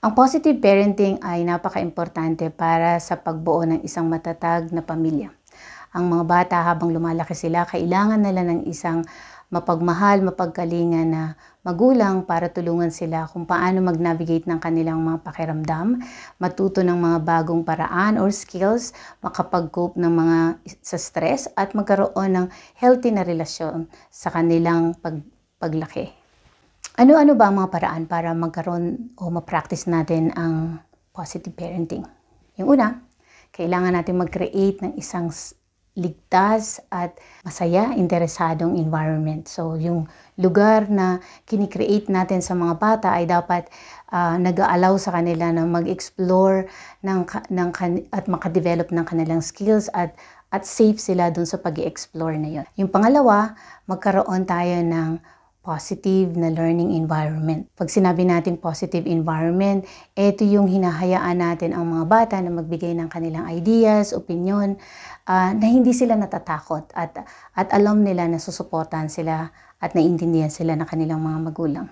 Ang positive parenting ay napaka-importante para sa pagbuo ng isang matatag na pamilya. Ang mga bata habang lumalaki sila, kailangan nila ng isang mapagmahal, mapagkalinga na magulang para tulungan sila kung paano mag-navigate ng kanilang mga pakiramdam, matuto ng mga bagong paraan or skills, makapag-cope ng mga sa stress at magkaroon ng healthy na relasyon sa kanilang paglaki. Ano-ano ba ang mga paraan para magkaroon o ma-practice natin ang positive parenting? Yung una, kailangan natin mag-create ng isang ligtas at masaya, interesadong environment. So, yung lugar na kinikreate natin sa mga bata ay dapat nag-aalaw sa kanila na mag-explore at makadevelop ng kanilang skills at safe sila dun sa pag-explore na yun. Yung pangalawa, magkaroon tayo ng positive na learning environment. Pag sinabi natin positive environment, ito yung hinahayaan natin ang mga bata na magbigay ng kanilang ideas, opinion, na hindi sila natatakot at alam nila na susuportahan sila at naiintindihan sila ng kanilang mga magulang.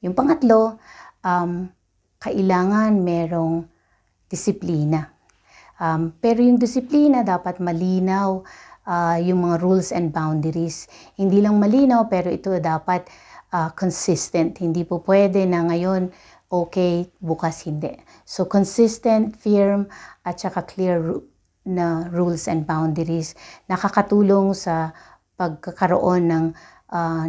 Yung pangatlo, kailangan merong disiplina. Pero yung disiplina dapat malinaw, yung mga rules and boundaries. Hindi lang malinaw pero ito dapat consistent. Hindi po pwede na ngayon okay, bukas hindi. So consistent, firm at saka clear na rules and boundaries nakakatulong sa pagkakaroon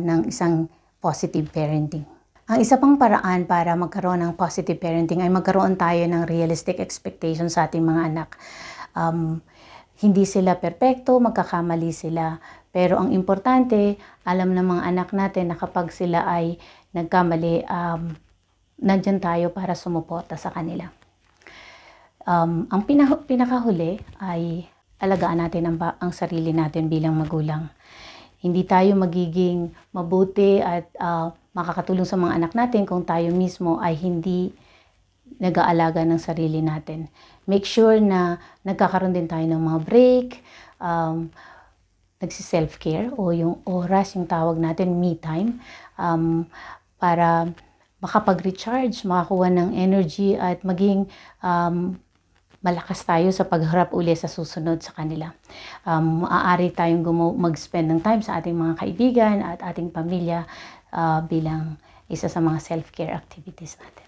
ng isang positive parenting. Ang isa pang paraan para magkaroon ng positive parenting ay magkaroon tayo ng realistic expectations sa ating mga anak. Hindi sila perpekto, magkakamali sila. Pero ang importante, alam ng mga anak natin na kapag sila ay nagkamali, nandyan tayo para sumuporta sa kanila. Ang pinakahuli ay alagaan natin ang sarili natin bilang magulang. Hindi tayo magiging mabuti at makakatulong sa mga anak natin kung tayo mismo ay hindi nag-aalaga ng sarili natin. Make sure na nagkakaroon din tayo ng mga break, nagsi-self-care o yung oras, yung tawag natin, me time, para makapag-recharge, makakuha ng energy at maging malakas tayo sa pagharap uli sa susunod sa kanila. Maaari tayong mag-spend ng time sa ating mga kaibigan at ating pamilya bilang isa sa mga self-care activities natin.